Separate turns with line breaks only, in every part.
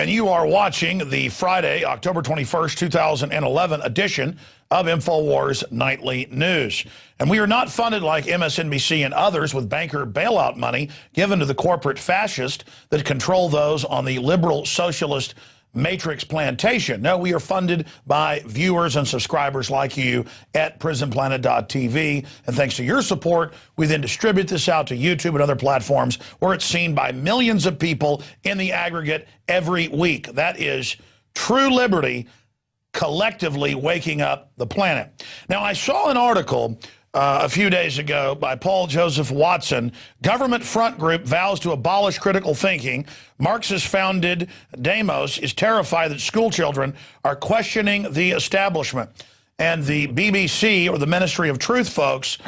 and you are watching the Friday, October 21st, 2011 edition of InfoWars Nightly News. And we are not funded like MSNBC and others with banker bailout money given to the corporate fascists that control those on the liberal socialist matrix plantation. No, we are funded by viewers and subscribers like you at prisonplanet.tv. And thanks to your support, we then distribute this out to YouTube and other platforms where it's seen by millions of people in the aggregate every week. That is true liberty collectively waking up the planet. Now, I saw an article a few days ago by Paul Joseph Watson. Government front group vows to abolish critical thinking. Marxist-founded Demos is terrified that schoolchildren are questioning the establishment. And the BBC, or the Ministry of Truth folks,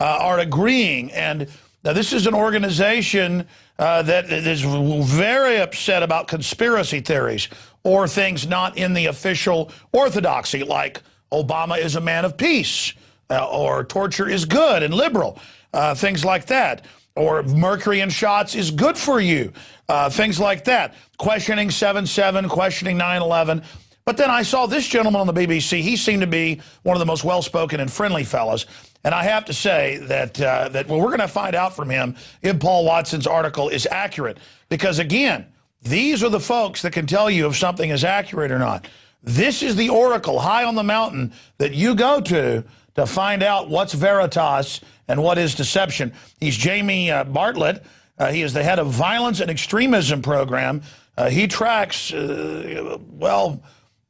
are agreeing. And now this is an organization that is very upset about conspiracy theories or things not in the official orthodoxy, like Obama is a man of peace, or torture is good and liberal, things like that. Or mercury in shots is good for you, things like that. Questioning 7/7, questioning 9/11. But then I saw this gentleman on the BBC. He seemed to be one of the most well-spoken and friendly fellas. And I have to say that, well, we're going to find out from him if Paul Watson's article is accurate. Because, again, these are the folks that can tell you if something is accurate or not. This is the oracle high on the mountain that you go to find out what's veritas and what is deception. He's Jamie Bartlett. He is the head of Violence and Extremism Program. He tracks, well,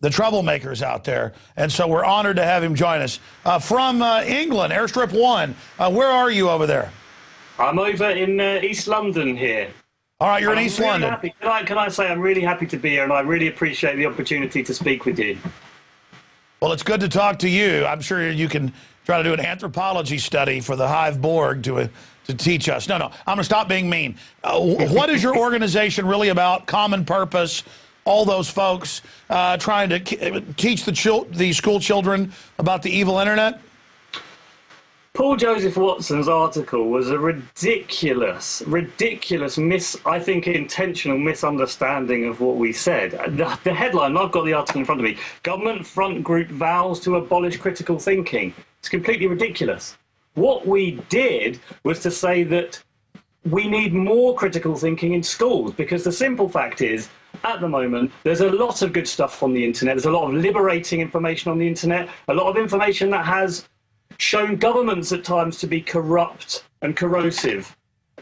the troublemakers out there. And so we're honored to have him join us. From England, Airstrip 1, where are you over there?
I'm over in East London here.
All right, you're in East London.
Happy. Can I say I'm really happy to be here, and I really appreciate the opportunity to speak with you.
Well, it's good to talk to you. I'm sure you can try to do an anthropology study for the Hive Borg to teach us. No, I'm going to stop being mean. What is your organization really about? Common purpose, all those folks trying to teach the school children about the evil internet?
Paul Joseph Watson's article was a ridiculous, I think intentional misunderstanding of what we said. The headline, I've got the article in front of me, Government Front Group Vows to Abolish Critical Thinking. It's completely ridiculous. What we did was to say that we need more critical thinking in schools, because the simple fact is, at the moment, there's a lot of good stuff on the internet. There's a lot of liberating information on the internet, a lot of information that has shown governments at times to be corrupt and corrosive.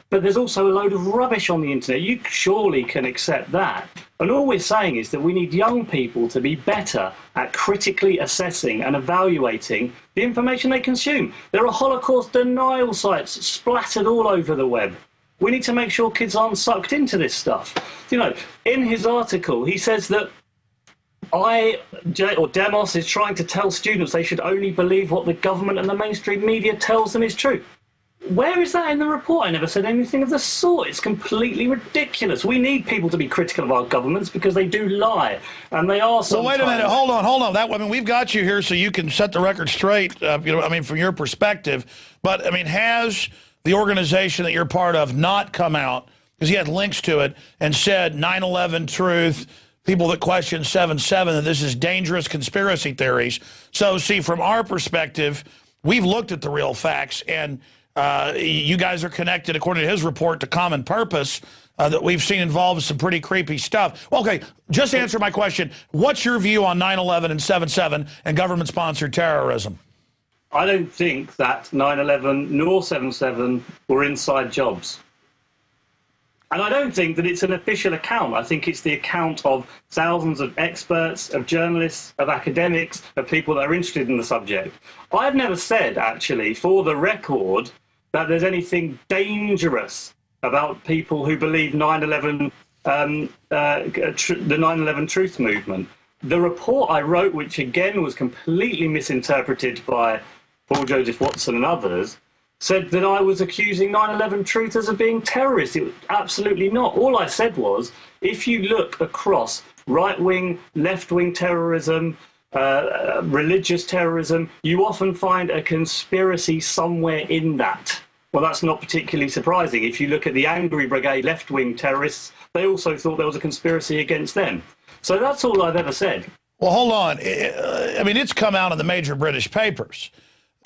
But there's also a load of rubbish on the internet. You surely can accept that. And all we're saying is that we need young people to be better at critically assessing and evaluating the information they consume. There are Holocaust denial sites splattered all over the web. We need to make sure kids aren't sucked into this stuff. You know, in his article, he says that Demos is trying to tell students they should only believe what the government and the mainstream media tells them is true. Where is that in the report? I never said anything of the sort. It's completely ridiculous. We need people to be critical of our governments because they do lie, and they are sometimes...
Well, wait a minute. Hold on. I mean, we've got you here so you can set the record straight, from your perspective. But, I mean, has the organization that you're part of not come out, because he had links to it, and said 9/11 truth, people that question 7/7, that this is dangerous conspiracy theories? So, see, from our perspective, we've looked at the real facts, and you guys are connected, according to his report, to Common Purpose that we've seen involves some pretty creepy stuff. Okay, just answer my question. What's your view on 9/11 and 7/7 and government-sponsored terrorism?
I don't think that 9/11 nor 7/7 were inside jobs. And I don't think that it's an official account. I think it's the account of thousands of experts, of journalists, of academics, of people that are interested in the subject. I've never said, actually, for the record, that there's anything dangerous about people who believe 9/11, the 9/11 truth movement. The report I wrote, which again was completely misinterpreted by Paul Joseph Watson and others, said that I was accusing 9/11 truthers of being terrorists. It was absolutely not. All I said was, if you look across right-wing, left-wing terrorism, religious terrorism, you often find a conspiracy somewhere in that. Well, that's not particularly surprising. If you look at the Angry Brigade left-wing terrorists, they also thought there was a conspiracy against them. So that's all I've ever said.
Well, hold on. I mean, it's come out in the major British papers,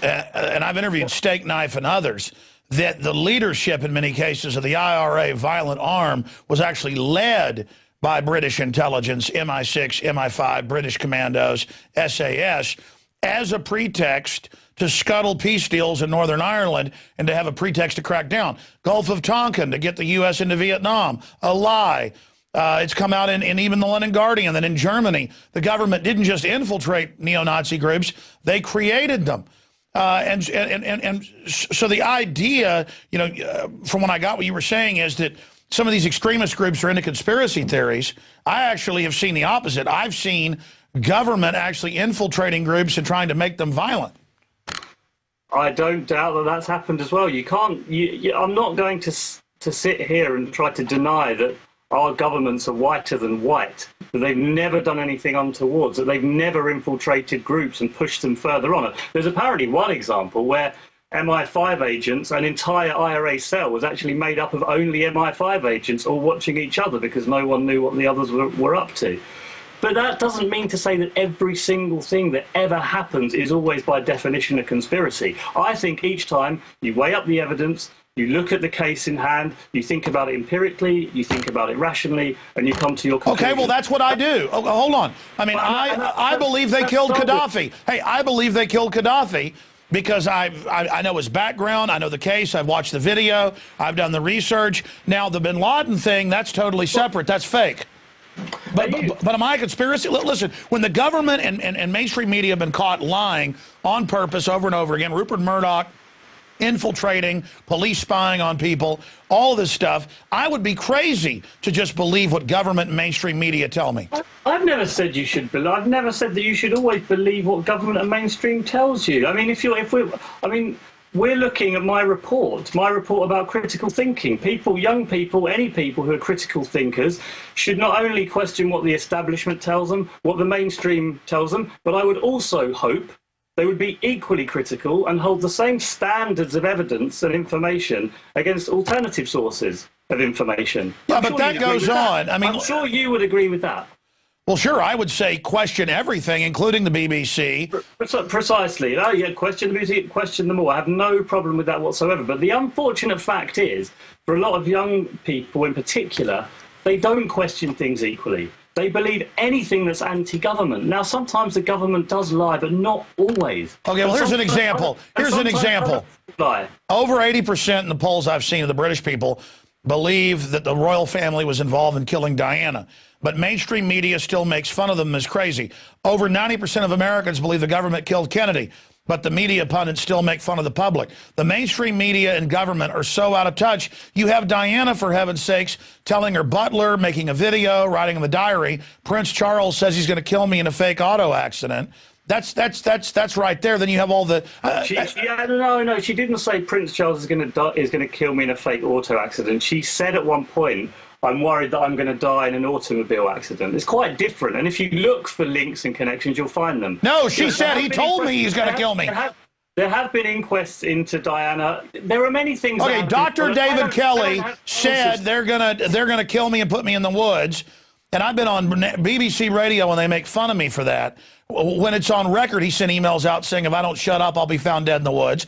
and I've interviewed Steak Knife and others, that the leadership in many cases of the IRA violent arm was actually led by British intelligence, MI6, MI5, British commandos, SAS, as a pretext to scuttle peace deals in Northern Ireland and to have a pretext to crack down. Gulf of Tonkin to get the U.S. into Vietnam, a lie. It's come out in even the London Guardian that in Germany, the government didn't just infiltrate neo-Nazi groups, they created them. And so the idea, you know, from when I got what you were saying is that some of these extremist groups are into conspiracy theories. I actually have seen the opposite. I've seen government actually infiltrating groups and trying to make them violent.
I don't doubt that that's happened as well. You can't. I'm not going to sit here and try to deny that our governments are whiter than white, that they've never done anything untoward, that they've never infiltrated groups and pushed them further on. There's apparently one example where MI5 agents, an entire IRA cell was actually made up of only MI5 agents all watching each other because no one knew what the others were up to. But that doesn't mean to say that every single thing that ever happens is always by definition a conspiracy. I think each time you weigh up the evidence, you look at the case in hand, you think about it empirically, you think about it rationally, and you come to your conclusion.
Okay, well, that's what I do. Oh, hold on. I mean, I believe they killed Gaddafi. Hey, I believe they killed Gaddafi because I know his background, I know the case, I've watched the video, I've done the research. Now, the bin Laden thing, that's totally separate. That's fake. But am I a conspiracy? Listen, when the government and mainstream media have been caught lying on purpose over and over again, Rupert Murdoch infiltrating, police spying on people, all this stuff, I would be crazy to just believe what government and mainstream media tell me.
I've never said you should believe. I've never said that you should always believe what government and mainstream tells you. I mean, we're looking at my report about critical thinking. People, young people, any people who are critical thinkers should not only question what the establishment tells them, what the mainstream tells them, but I would also hope they would be equally critical and hold the same standards of evidence and information against alternative sources of information.
Yeah, but that goes on. I mean,
I'm sure you would agree with that.
Well, sure, I would say question everything, including the BBC.
Precisely. Oh, yeah, question the BBC, question them all. I have no problem with that whatsoever. But the unfortunate fact is, for a lot of young people in particular, they don't question things equally. They believe anything that's anti-government. Now, sometimes the government does lie, but not always.
Okay, well, here's an example. Over 80% in the polls I've seen of the British people believe that the royal family was involved in killing Diana. But mainstream media still makes fun of them as crazy. Over 90% of Americans believe the government killed Kennedy, but the media pundits still make fun of the public. The mainstream media and government are so out of touch. You have Diana, for heaven's sakes, telling her butler, making a video, writing in the diary, Prince Charles says he's going to kill me in a fake auto accident. That's right there. Then you have all the.
No, she didn't say Prince Charles is going to kill me in a fake auto accident. She said at one point, I'm worried that I'm going to die in an automobile accident. It's quite different. And if you look for links and connections, you'll find them.
No, she said he told me he's going to kill me.
There have been inquests into Diana. There are many things.
Okay, Dr. David Kelly said they're gonna kill me and put me in the woods. And I've been on BBC radio and they make fun of me for that. When it's on record, he sent emails out saying, if I don't shut up, I'll be found dead in the woods.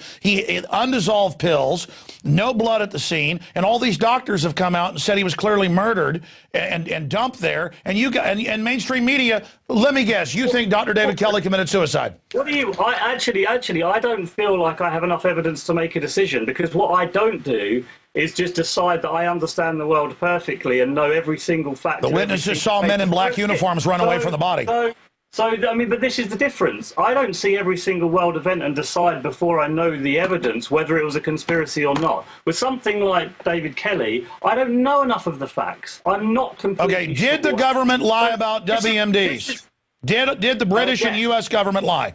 Undissolved pills, no blood at the scene, and all these doctors have come out and said he was clearly murdered and dumped there. And mainstream media, let me guess, you think Dr. David Kelly committed suicide?
What do you? I don't feel like I have enough evidence to make a decision, because what I don't do is just decide that I understand the world perfectly and know every single fact.
The witnesses saw men in black uniforms run away from the body.
So, I mean, but this is the difference. I don't see every single world event and decide before I know the evidence whether it was a conspiracy or not. With something like David Kelly, I don't know enough of the facts. I'm not completely
Okay, did the government lie about WMDs? Did the British and U.S. government lie?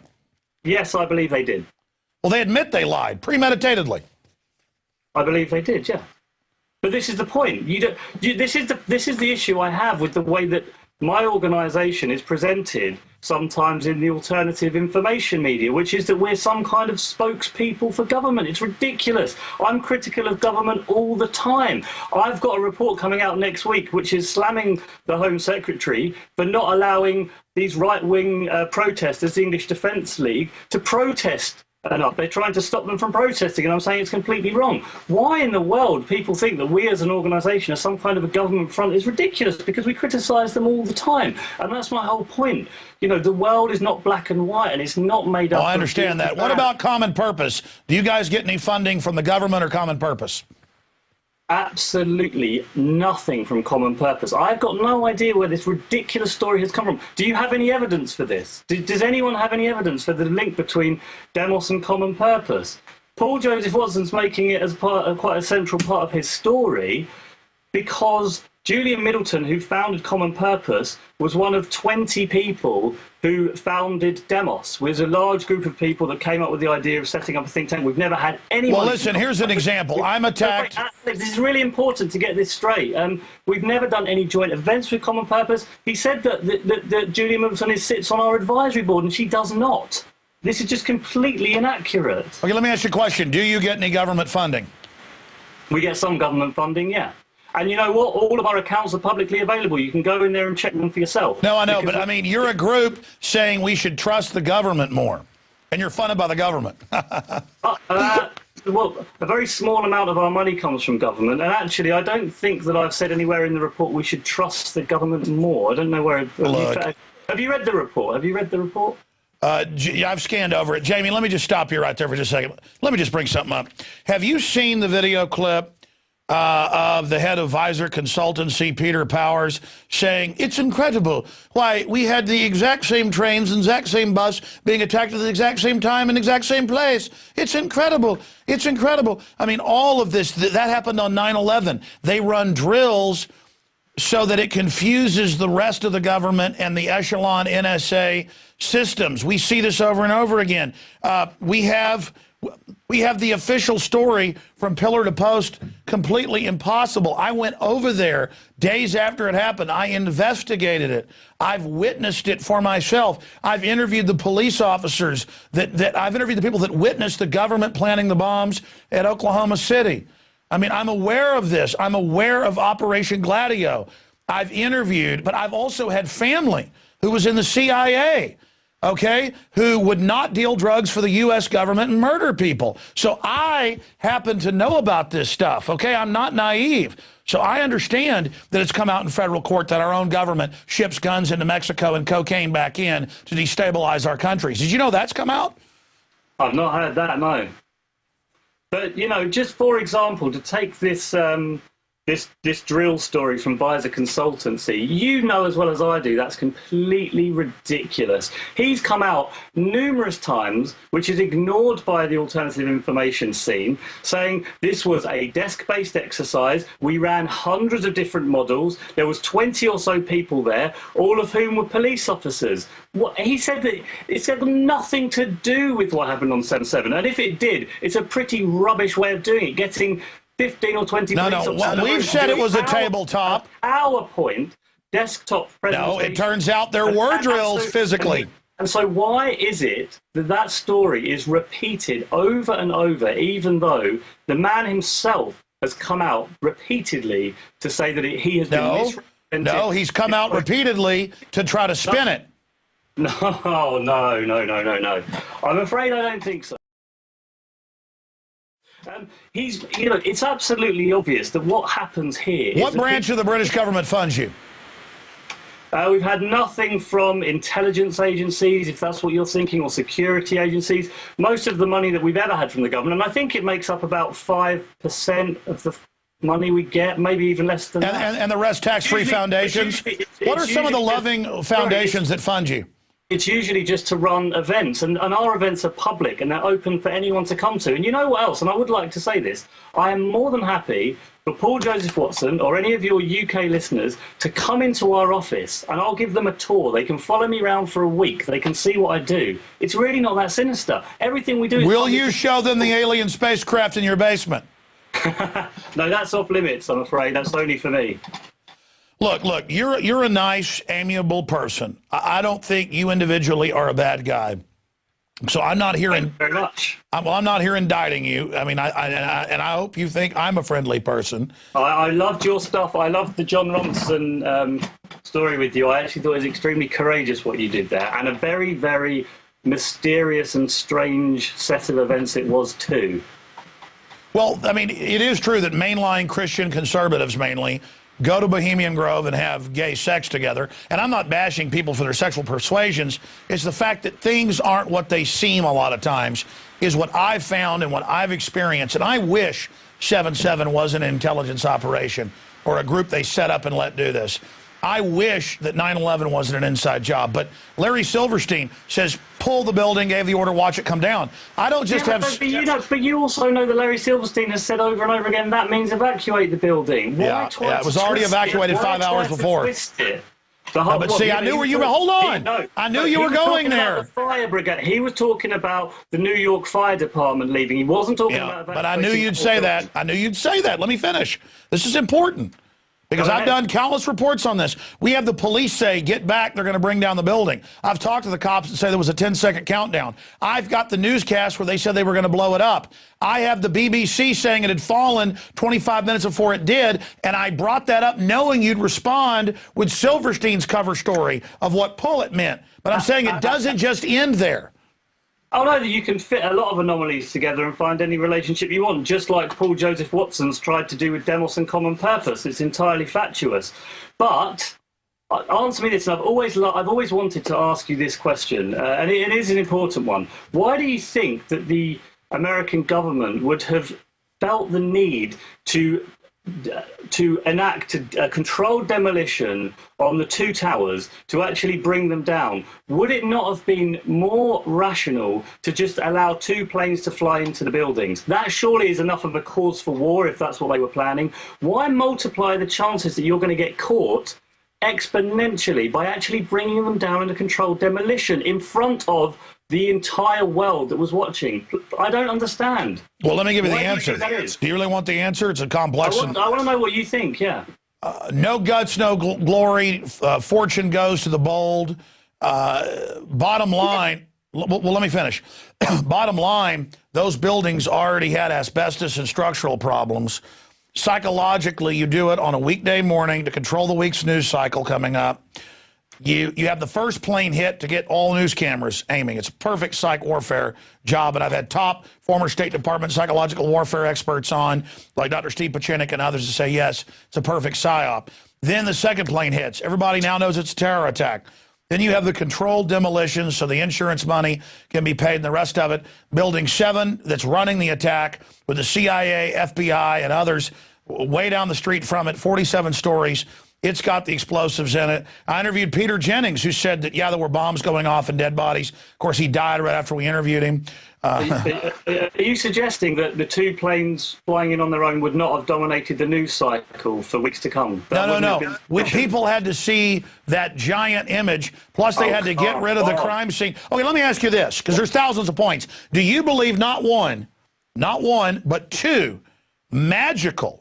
Yes, I believe they did.
Well, they admit they lied, premeditatedly.
I believe they did, yeah. But this is the point. This is the issue I have with the way that my organisation is presented sometimes in the alternative information media, which is that we're some kind of spokespeople for government. It's ridiculous. I'm critical of government all the time. I've got a report coming out next week which is slamming the Home Secretary for not allowing these right-wing protesters, the English Defence League, to protest enough. They're trying to stop them from protesting, and I'm saying it's completely wrong. Why in the world people think that we as an organisation are some kind of a government front is ridiculous, because we criticise them all the time. And that's my whole point. You know, the world is not black and white, and it's not made up.
Oh, I understand that. What about Common Purpose? Do you guys get any funding from the government or Common Purpose?
Absolutely nothing from Common Purpose. I've got no idea where this ridiculous story has come from. Do you have any evidence for this? Does anyone have any evidence for the link between Demos and Common Purpose? Paul Joseph Watson's making it as quite a central part of his story, because Julian Middleton, who founded Common Purpose, was one of 20 people who founded Demos. It was a large group of people that came up with the idea of setting up a think tank. We've never had anyone...
Well, listen, here's an example. I'm attacked...
This is really important to get this straight. We've never done any joint events with Common Purpose. He said that Julian Middleton sits on our advisory board, and she does not. This is just completely inaccurate.
Okay, let me ask you a question. Do you get any government funding?
We get some government funding, yeah. And you know what? All of our accounts are publicly available. You can go in there and check them for yourself.
No, I know, but I mean, you're a group saying we should trust the government more, and you're funded by the government.
Well, a very small amount of our money comes from government, and actually, I don't think that I've said anywhere in the report we should trust the government more. I don't know where... Have you read the report? Have you read the report?
Yeah, I've scanned over it. Jamie, let me just stop you right there for just a second. Let me just bring something up. Have you seen the video clip of the head of Visor Consultancy, Peter Powers, saying, it's incredible. Why, we had the exact same trains and exact same bus being attacked at the exact same time and exact same place. It's incredible. It's incredible. I mean, all of this, that happened on 9/11. They run drills so that it confuses the rest of the government and the echelon NSA systems. We see this over and over again. We have the official story from pillar to post, completely impossible. I went over there days after it happened. I investigated it. I've witnessed it for myself. I've interviewed the police officers I've interviewed the people that witnessed the government planting the bombs at Oklahoma City. I mean, I'm aware of this. I'm aware of Operation Gladio. I've interviewed, but I've also had family who was in the CIA, okay, who would not deal drugs for the U.S. government and murder people. So I happen to know about this stuff, okay? I'm not naive. So I understand that it's come out in federal court that our own government ships guns into Mexico and cocaine back in to destabilize our countries. Did you know that's come out?
I've not heard that, no. But, you know, just for example, to take this this drill story from Visor Consultancy, you know as well as I do, that's completely ridiculous. He's come out numerous times, which is ignored by the alternative information scene, saying this was a desk-based exercise. We ran hundreds of different models. There was 20 or so people there, all of whom were police officers. He said that it had nothing to do with what happened on 7/7. And if it did, it's a pretty rubbish way of doing it, getting 15 or 20
No, we've said it was a tabletop.
PowerPoint, desktop presentation.
No, it turns out there were drills physically.
And so why is it that that story is repeated over and over, even though the man himself has come out repeatitedly to say that he has been misrepresented?
No, he's come out repeatedly to try to spin it.
No. I'm afraid I don't think so. It's absolutely obvious that what happens here...
What branch of the British government funds you?
We've had nothing from intelligence agencies, if that's what you're thinking, or security agencies. Most of the money that we've ever had from the government, and I think it makes up about 5% of the money we get, maybe even less than that.
And the rest tax-free foundations? What are some of the loving foundations that fund you?
It's usually just to run events, and our events are public and they're open for anyone to come to. And you know what else? And I would like to say this. I am more than happy for Paul Joseph Watson or any of your UK listeners to come into our office, and I'll give them a tour. They can follow me around for a week. They can see what I do. It's really not that sinister. Everything we do is...
Will you show them the alien spacecraft in your basement?
No, that's off limits, I'm afraid. That's only for me.
Look, you're a nice, amiable person. I don't think you individually are a bad guy. So I'm not here.
Thank you very much.
I'm not here indicting you. I mean, I hope you think I'm a friendly person.
I loved your stuff. I loved the John Ronson story with you. I actually thought it was extremely courageous what you did there, and a very, very mysterious and strange set of events it was too.
Well, I mean, it is true that mainline Christian conservatives mainly go to Bohemian Grove and have gay sex together. And I'm not bashing people for their sexual persuasions. It's the fact that things aren't what they seem a lot of times is what I've found and what I've experienced. And I wish 7/7 was an intelligence operation or a group they set up and let do this. I wish that 9/11 wasn't an inside job. But Larry Silverstein says, pull the building, gave the order, watch it come down. I don't just have...
But you also know that Larry Silverstein has said over and over again, that means evacuate the building.
Yeah, it was already evacuated 5 hours before. But see, I knew where you were. Hold on. I knew you were going there.
The fire brigade. He was talking about the New York Fire Department leaving. He wasn't talking about...
But I knew you'd say that. I knew you'd say that. Let me finish. This is important. Because I've done countless reports on this. We have the police say, get back, they're going to bring down the building. I've talked to the cops and say there was a 10-second countdown. I've got the newscast where they said they were going to blow it up. I have the BBC saying it had fallen 25 minutes before it did, and I brought that up knowing you'd respond with Silverstein's cover story of what pull it meant. But I'm saying it doesn't just end there.
I know that you can fit a lot of anomalies together and find any relationship you want, just like Paul Joseph Watson's tried to do with Demos and Common Purpose. It's entirely fatuous. But answer me this, and I've always wanted to ask you this question, and it is an important one. Why do you think that the American government would have felt the need to enact a controlled demolition on the two towers to actually bring them down? Would it not have been more rational to just allow two planes to fly into the buildings? That surely is enough of a cause for war if that's what they were planning. Why multiply the chances that you're going to get caught exponentially by actually bringing them down in a controlled demolition in front of the entire world that was watching? I don't understand.
Well, let me give you the answer. Do you really want the answer? It's a complex...
I want to know what you think, yeah.
No guts, no glory. Fortune goes to the bold. Bottom line... Well, let me finish. Bottom line, those buildings already had asbestos and structural problems. Psychologically, you do it on a weekday morning to control the week's news cycle coming up. You have the first plane hit to get all news cameras aiming. It's a perfect psych warfare job, and I've had top former State Department psychological warfare experts on, like Dr. Steve Pachinik and others, to say, yes, it's a perfect psyop. Then the second plane hits. Everybody now knows it's a terror attack. Then you have the controlled demolitions so the insurance money can be paid and the rest of it. Building 7 that's running the attack with the CIA, FBI, and others way down the street from it, 47 stories. It's got the explosives in it. I interviewed Peter Jennings, who said that, yeah, there were bombs going off and dead bodies. Of course, he died right after we interviewed him.
Are you suggesting that the two planes flying in on their own would not have dominated the news cycle for weeks to come?
No. People had to see that giant image, plus they had to get rid of the crime scene. Okay, let me ask you this, because there's thousands of points. Do you believe not one, but 2 magical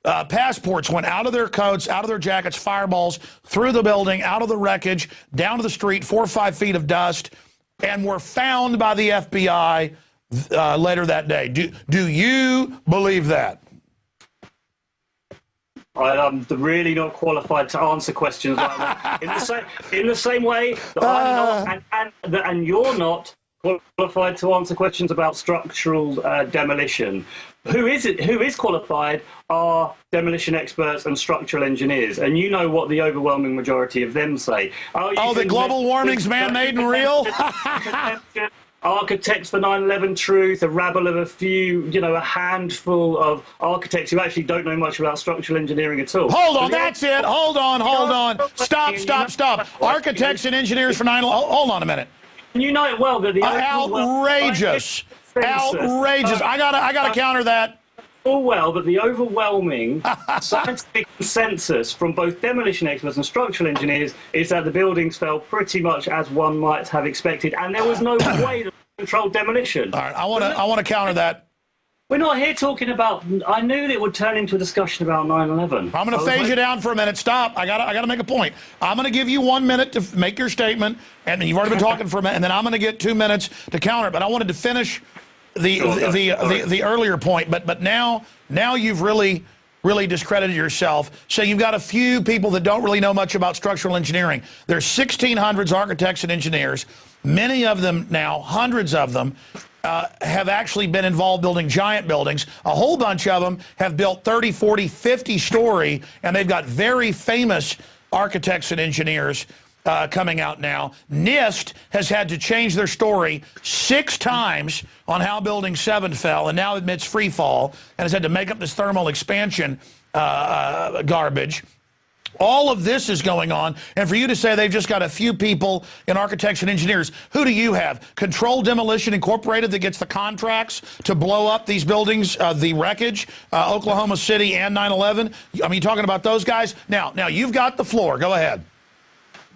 passports went out of their coats, out of their jackets, fireballs, through the building, out of the wreckage, down to the street, 4 or 5 feet of dust, and were found by the FBI later that day? Do you believe that?
I'm really not qualified to answer questions like that. In the same way that I'm not, and you're not qualified to answer questions about structural demolition. Who is qualified are demolition experts and structural engineers, and you know what the overwhelming majority of them say.
The global warming's man-made and real?
Architects for 9/11 Truth, a rabble of a handful of architects who actually don't know much about structural engineering at all.
Hold on, that's it. Hold on. Stop. Architects and engineers for 9/11. Hold on a minute.
You know it well that the
outrageous. I gotta counter that.
Full well that the overwhelming scientific consensus from both demolition experts and structural engineers is that the buildings fell pretty much as one might have expected, and there was no way to control demolition.
All right, I want to counter that.
We're not here talking about. I knew that it would turn into a discussion about 9/11.
I'm going to phase you down for a minute. Stop. I got to make a point. I'm going to give you 1 minute to make your statement, and you've already been talking for a minute, and then I'm going to get 2 minutes to counter. But I wanted to finish the earlier point. But now you've really discredited yourself. So you've got a few people that don't really know much about structural engineering. There's 1,600 architects and engineers. Many of them now, hundreds of them, have actually been involved building giant buildings. A whole bunch of them have built 30, 40, 50-story, and they've got very famous architects and engineers coming out now. NIST has had to change their story 6 times on how Building 7 fell, and now admits free fall, and has had to make up this thermal expansion garbage. All of this is going on, and for you to say they've just got a few people in architects and engineers, who do you have? Controlled Demolition Incorporated that gets the contracts to blow up these buildings, the wreckage, Oklahoma City and 9/11? I mean, talking about those guys? Now you've got the floor. Go ahead.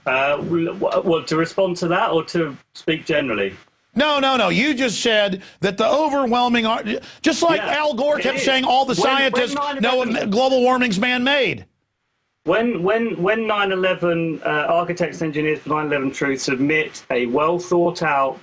Well, to respond to that or to speak generally?
No. You just said that the overwhelming, just like Al Gore kept saying all the scientists know global warming's man-made.
When 9/11 architects and engineers for 9/11 Truth submit a well thought out,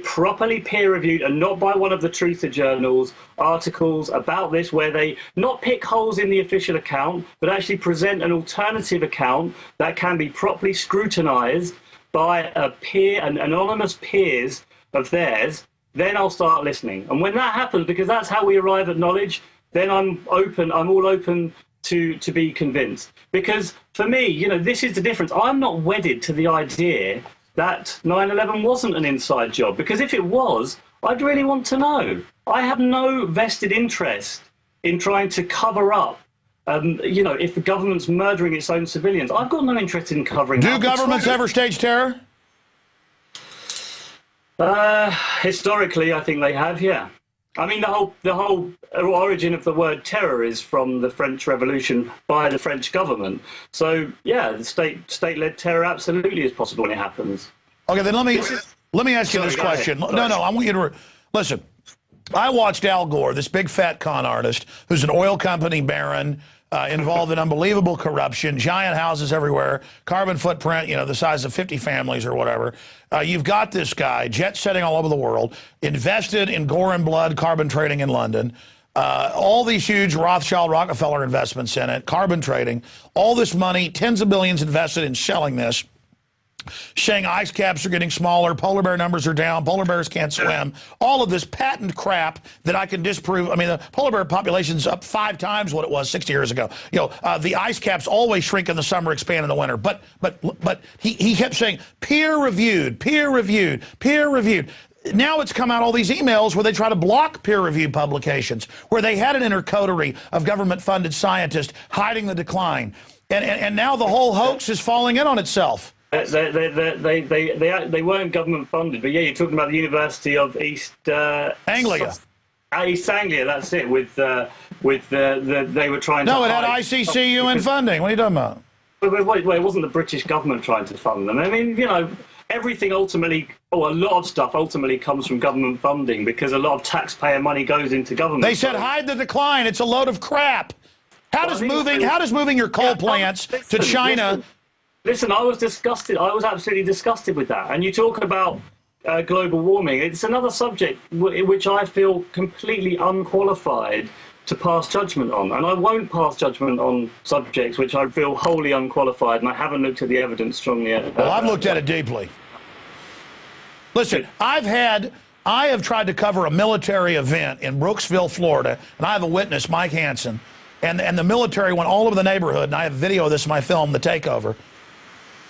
properly peer reviewed, and not by one of the truther journals, articles about this, where they not pick holes in the official account, but actually present an alternative account that can be properly scrutinized by an anonymous peers of theirs, then I'll start listening. And when that happens, because that's how we arrive at knowledge, then I'm all open to be convinced. Because for me, this is the difference. I'm not wedded to the idea that 9/11 wasn't an inside job, because if it was, I'd really want to know. I have no vested interest in trying to cover up, if the government's murdering its own civilians. I've got no interest in covering
Do governments ever stage terror?
Historically, I think they have, yeah. I mean, the whole origin of the word terror is from the French Revolution by the French government. So, yeah, the state-led terror absolutely is possible when it happens.
Okay, then let me ask you this question. No, I want you to listen. I watched Al Gore, this big fat con artist, who's an oil company baron, involved in unbelievable corruption, giant houses everywhere, carbon footprint, the size of 50 families or whatever. You've got this guy, jet setting all over the world, invested in gore and blood carbon trading in London, all these huge Rothschild Rockefeller investments in it, carbon trading, all this money, tens of billions invested in selling this, saying ice caps are getting smaller, polar bear numbers are down, polar bears can't swim, all of this patent crap that I can disprove. I mean, the polar bear population's up 5 times what it was 60 years ago. The ice caps always shrink in the summer, expand in the winter. But he kept saying peer-reviewed, peer-reviewed, peer-reviewed. Now it's come out all these emails where they try to block peer-reviewed publications, where they had an inner coterie of government-funded scientists hiding the decline. And now the whole hoax is falling in on itself. They
weren't government funded, but yeah, you're talking about the University of East
Anglia.
East Anglia, that's it. They were trying to.
No, it had ICCUN funding. What are you talking about?
Wait, it wasn't the British government trying to fund them. I mean, everything ultimately, a lot of stuff ultimately comes from government funding, because a lot of taxpayer money goes into government.
They said hide the decline. It's a load of crap. How does moving your coal plants to China?
Listen, I was disgusted. I was absolutely disgusted with that. And you talk about global warming. It's another subject which I feel completely unqualified to pass judgment on. And I won't pass judgment on subjects which I feel wholly unqualified, and I haven't looked at the evidence strongly yet.
Well, I've looked at it deeply. Listen, I have tried to cover a military event in Brooksville, Florida, and I have a witness, Mike Hansen, and the military went all over the neighborhood, and I have video of this in my film, The Takeover,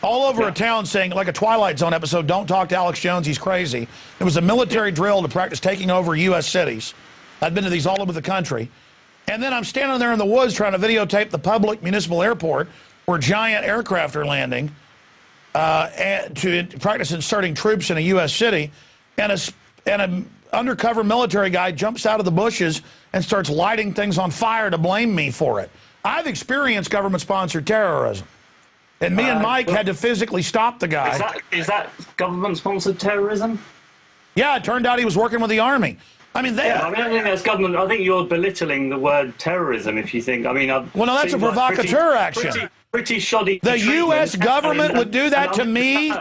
all over a town saying, like a Twilight Zone episode, don't talk to Alex Jones, he's crazy. It was a military drill to practice taking over U.S. cities. I've been to these all over the country. And then I'm standing there in the woods trying to videotape the public municipal airport where giant aircraft are landing to practice inserting troops in a U.S. city. And an undercover military guy jumps out of the bushes and starts lighting things on fire to blame me for it. I've experienced government-sponsored terrorism. And me and Mike had to physically stop the guy.
Is that government-sponsored terrorism?
Yeah, it turned out he was working with the Army. I mean,
I don't think that's government. I think you're belittling the word terrorism if you think. I mean,
well, no, that's a provocateur action.
Pretty shoddy.
The U.S. government would do that to me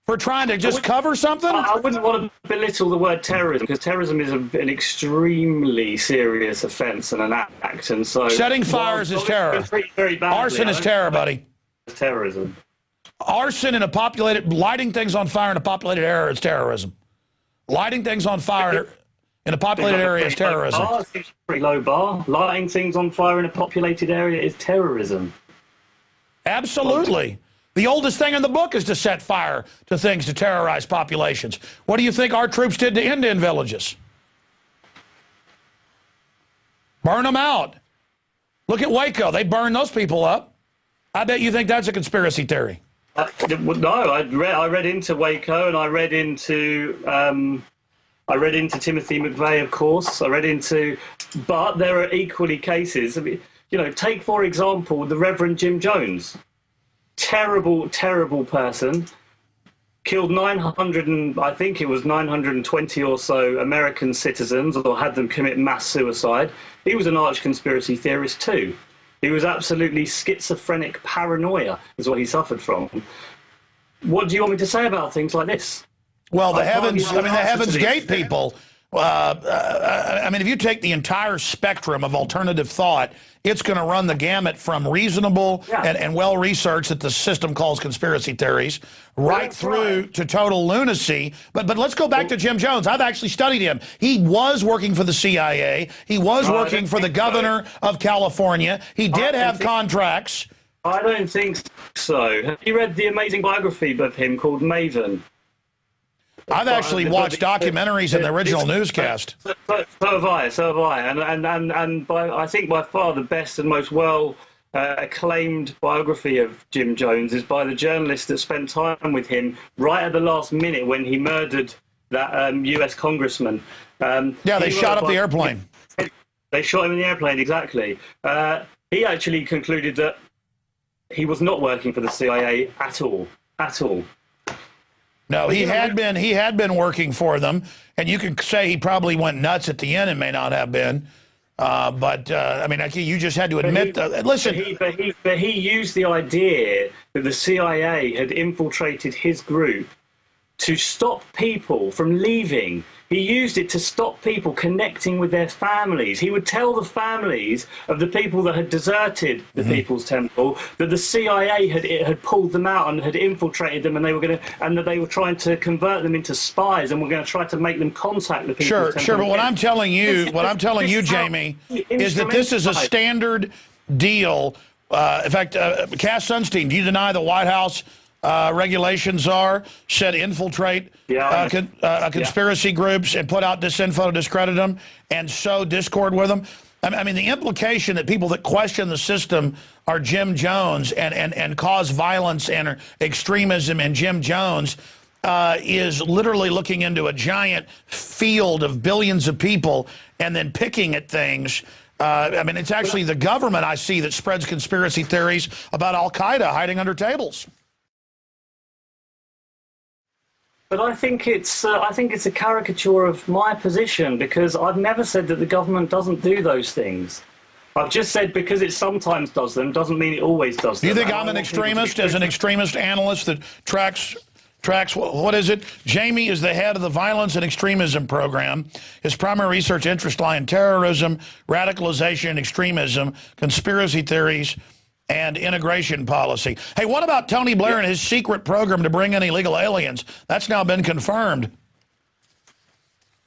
for trying to just cover something?
I wouldn't want to belittle the word terrorism, because terrorism is an extremely serious offence and an act. And so
setting fires is terror.
Very badly,
arson is terror, buddy.
It's terrorism.
Arson in a populated, lighting things on fire in a populated area is terrorism. Lighting things on fire in a populated area is terrorism.
Pretty low bar. Lighting things on fire in a populated area is terrorism.
Absolutely. The oldest thing in the book is to set fire to things to terrorize populations. What do you think our troops did to Indian villages? Burn them out. Look at Waco. They burned those people up. I bet you think that's a conspiracy theory.
No, I read into Waco, and I read into Timothy McVeigh, of course. But there are equally cases. I mean, take for example the Reverend Jim Jones. Terrible, terrible person. Killed 920 or so American citizens, or had them commit mass suicide. He was an arch conspiracy theorist too. He was absolutely schizophrenic paranoia, is what he suffered from. What do you want me to say about things like this?
Well, the Heaven's Gate people. I mean, if you take the entire spectrum of alternative thought, it's going to run the gamut from reasonable and well-researched that the system calls conspiracy theories, right through to total lunacy. But let's go back to Jim Jones. I've actually studied him. He was working for the CIA. He was working for the governor of California. He did have contracts.
I don't think so. Have you read the amazing biography of him called Maven?
I've actually watched documentaries in the original newscast.
So have I. And I think by far the best and most acclaimed biography of Jim Jones is by the journalist that spent time with him right at the last minute when he murdered that U.S. congressman.
They shot up the airplane.
They shot him in the airplane, exactly. He actually concluded that he was not working for the CIA at all.
No, he had been working for them, and you can say he probably went nuts at the end and may not have been. I mean, you just had to admit. Listen,
but he used the idea that the CIA had infiltrated his group to stop people from leaving. He used it to stop people connecting with their families. He would tell the families of the people that had deserted the People's Temple that the CIA had pulled them out and had infiltrated them, and that they were trying to convert them into spies and were going to try to make them contact the People's Temple.
Sure. But what I'm telling you, Jamie, is that this is a standard deal. In fact, Cass Sunstein, do you deny the White House regulations said infiltrate conspiracy groups and put out disinfo to discredit them and sow discord with them? I mean, the implication that people that question the system are Jim Jones and cause violence and extremism in Jim Jones is literally looking into a giant field of billions of people and then picking at things. I mean, it's actually the government I see that spreads conspiracy theories about Al-Qaeda hiding under tables.
But I think it's a caricature of my position, because I've never said that the government doesn't do those things. I've just said because it sometimes does them doesn't mean it always does them.
Do you think I'm an extremist, as an extremist analyst that tracks what is it? Jamie is the head of the Violence and Extremism Program. His primary research interests lie in terrorism, radicalization and extremism, conspiracy theories, and immigration policy. Hey, what about Tony Blair and his secret program to bring in illegal aliens? That's now been confirmed.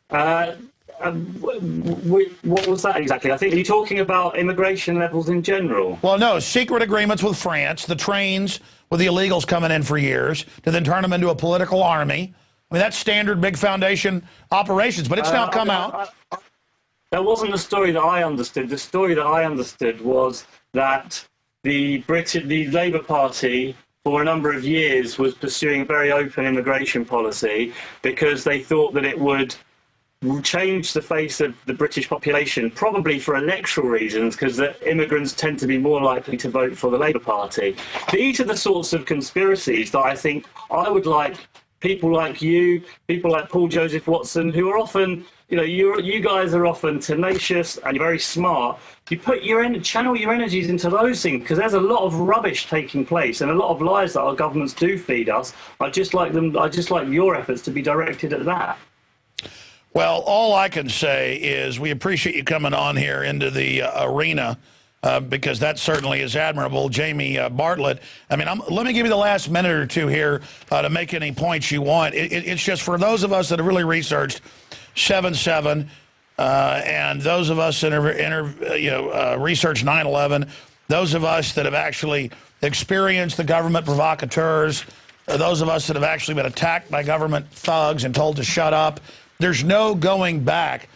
What was that exactly? I think, are you talking about immigration levels in general?
Well, no, secret agreements with France, the trains with the illegals coming in for years, to then turn them into a political army. I mean, that's standard big foundation operations, but it's now come out.
That wasn't the story that I understood. The story that I understood was that the Labour Party, for a number of years, was pursuing a very open immigration policy because they thought that it would change the face of the British population, probably for electoral reasons, because the immigrants tend to be more likely to vote for the Labour Party. These are the sorts of conspiracies that I think I would like people like you, people like Paul Joseph Watson, who are often you know, you guys are often tenacious and you're very smart. You put channel your energies into those things, because there's a lot of rubbish taking place and a lot of lies that our governments do feed us. I just like your efforts to be directed at that.
Well, all I can say is we appreciate you coming on here into the arena, because that certainly is admirable. Jamie Bartlett, I mean, let me give you the last minute or two here to make any points you want. It's just for those of us that have really researched 7/7, and those of us that have researched 9/11, those of us that have actually experienced the government provocateurs, those of us that have actually been attacked by government thugs and told to shut up. There's no going back,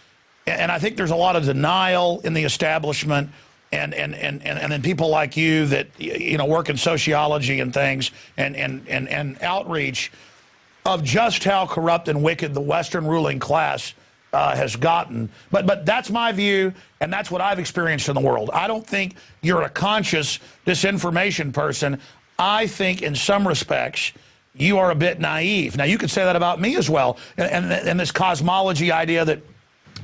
and I think there's a lot of denial in the establishment, and then people like you that work in sociology and things, and outreach of just how corrupt and wicked the Western ruling class has gotten. But that's my view, and that's what I've experienced in the world. I don't think you're a conscious disinformation person. I think in some respects you are a bit naive. Now, you could say that about me as well, and this cosmology idea that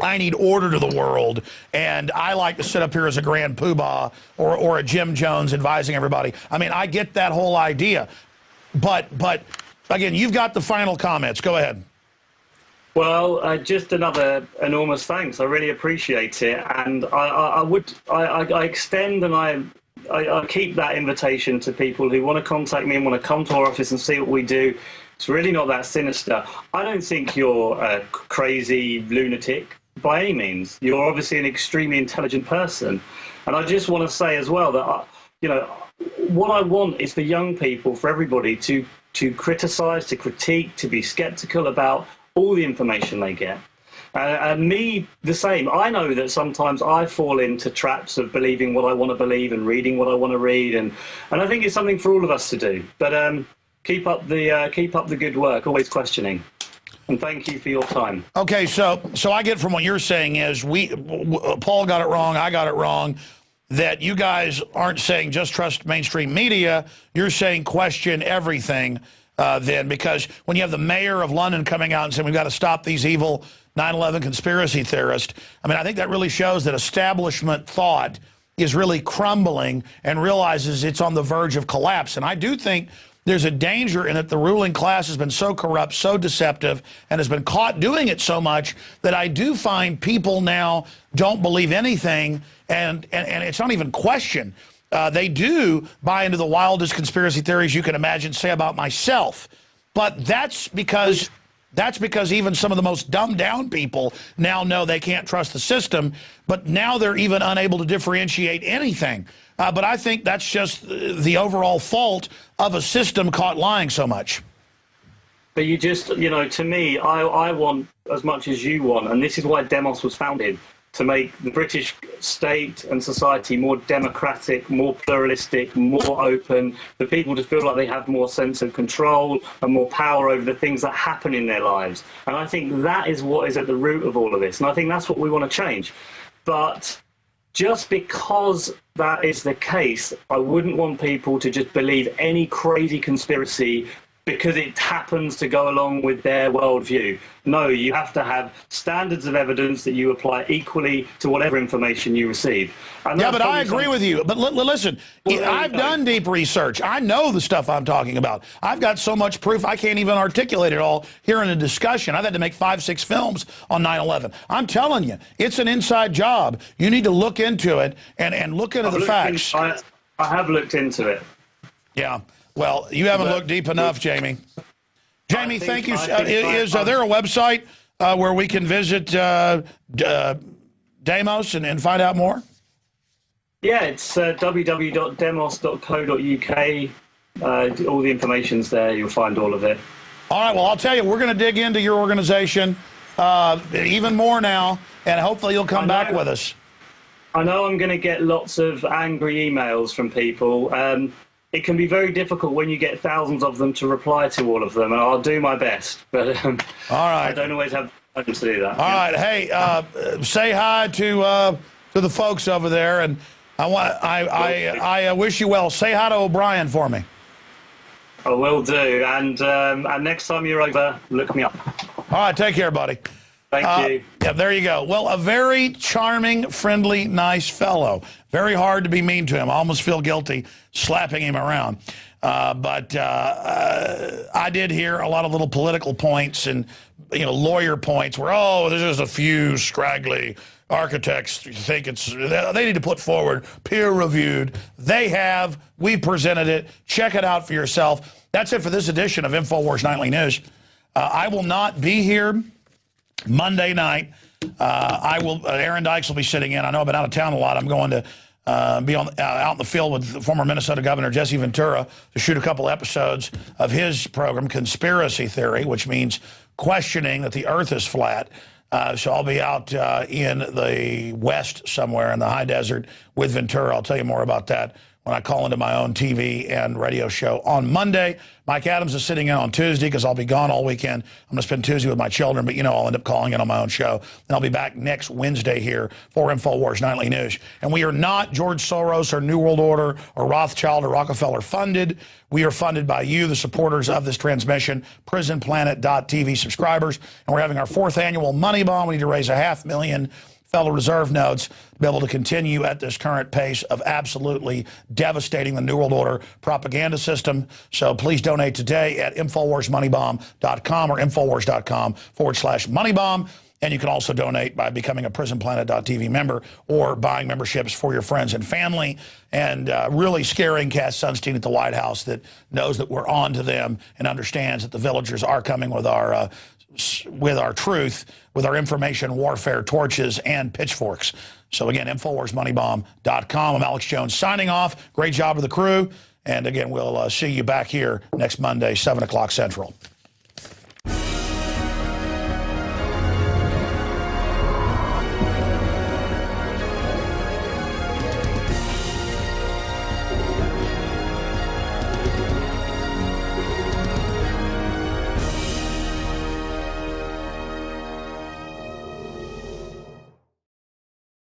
I need order to the world, and I like to sit up here as a grand poobah or a Jim Jones advising everybody. I mean, I get that whole idea. But again, you've got the final comments. Go ahead.
Well, just another enormous thanks. I really appreciate it. And I extend and I keep that invitation to people who want to contact me and want to come to our office and see what we do. It's really not that sinister. I don't think you're a crazy lunatic by any means. You're obviously an extremely intelligent person. And I just want to say as well that, what I want is for young people, for everybody to criticize, to critique, to be skeptical about all the information they get. And me, the same. I know that sometimes I fall into traps of believing what I want to believe and reading what I want to read, and I think it's something for all of us to do. But keep up the good work, always questioning, and thank you for your time.
Okay, so I get from what you're saying is Paul got it wrong, I got it wrong, that you guys aren't saying just trust mainstream media. You're saying question everything. Then, because when you have the mayor of London coming out and saying we've got to stop these evil 9/11 conspiracy theorists, I mean, I think that really shows that establishment thought is really crumbling and realizes it's on the verge of collapse. And I do think there's a danger in it. The ruling class has been so corrupt, so deceptive, and has been caught doing it so much that I do find people now don't believe anything, and it's not even question. They do buy into the wildest conspiracy theories you can imagine, say about myself. But that's because even some of the most dumbed down people now know they can't trust the system, but now they're even unable to differentiate anything. But I think that's just the overall fault of a system caught lying so much.
But you just, to me, I want as much as you want, and this is why Demos was founded, to make the British state and society more democratic, more pluralistic, more open, for people to feel like they have more sense of control and more power over the things that happen in their lives. And I think that is what is at the root of all of this. And I think that's what we want to change. But just because that is the case, I wouldn't want people to just believe any crazy conspiracy because it happens to go along with their worldview. No, you have to have standards of evidence that you apply equally to whatever information you receive. And
yeah, but I agree with you. But listen, I've done deep research. I know the stuff I'm talking about. I've got so much proof I can't even articulate it all here in a discussion. I've had to make 5, 6 films on 9/11. I'm telling you, it's an inside job. You need to look into it and look into the facts.
I have looked into it.
Yeah. Well, you haven't looked deep enough, Jamie. Jamie, thank you. Is there a website where we can visit Demos and find out more?
Yeah, it's www.demos.co.uk. All the information's there. You'll find all of it.
All right. Well, I'll tell you, we're going to dig into your organization even more now, and hopefully you'll come back with us.
I know I'm going to get lots of angry emails from people. It can be very difficult when you get thousands of them to reply to all of them, and I'll do my best. But
all right.
I don't always have time to do that.
All right. Hey, say hi to the folks over there, and I wish you well. Say hi to O'Brien for me.
I will do. And next time you're over, look me up.
All right. Take care, buddy.
Thank you.
Yeah, there you go. Well, a very charming, friendly, nice fellow. Very hard to be mean to him. I almost feel guilty slapping him around. But I did hear a lot of little political points and lawyer points where, oh, there's just a few scraggly architects think they need to put forward peer-reviewed. They have. We presented it. Check it out for yourself. That's it for this edition of InfoWars Nightly News. I will not be here Monday night. Aaron Dykes will be sitting in. I know I've been out of town a lot. I'm going to be out in the field with former Minnesota Governor Jesse Ventura to shoot a couple episodes of his program, Conspiracy Theory, which means questioning that the earth is flat. So I'll be out in the west somewhere in the high desert with Ventura. I'll tell you more about that when I call into my own TV and radio show on Monday. Mike Adams is sitting in on Tuesday because I'll be gone all weekend. I'm going to spend Tuesday with my children, but I'll end up calling in on my own show. And I'll be back next Wednesday here for InfoWars Nightly News. And we are not George Soros or New World Order or Rothschild or Rockefeller funded. We are funded by you, the supporters of this transmission, prisonplanet.tv subscribers. And we're having our 4th annual Money Bomb. We need to raise $500,000 Federal Reserve notes to be able to continue at this current pace of absolutely devastating the New World Order propaganda system. So please donate today at InfoWarsMoneyBomb.com or Infowars.com/moneybomb. And you can also donate by becoming a PrisonPlanet.tv member or buying memberships for your friends and family, and really scaring Cass Sunstein at the White House that knows that we're on to them and understands that the villagers are coming with our truth, with our information warfare torches and pitchforks. So again, InfoWarsMoneyBomb.com. I'm Alex Jones signing off. Great job with the crew. And again, we'll see you back here next Monday, 7 o'clock Central.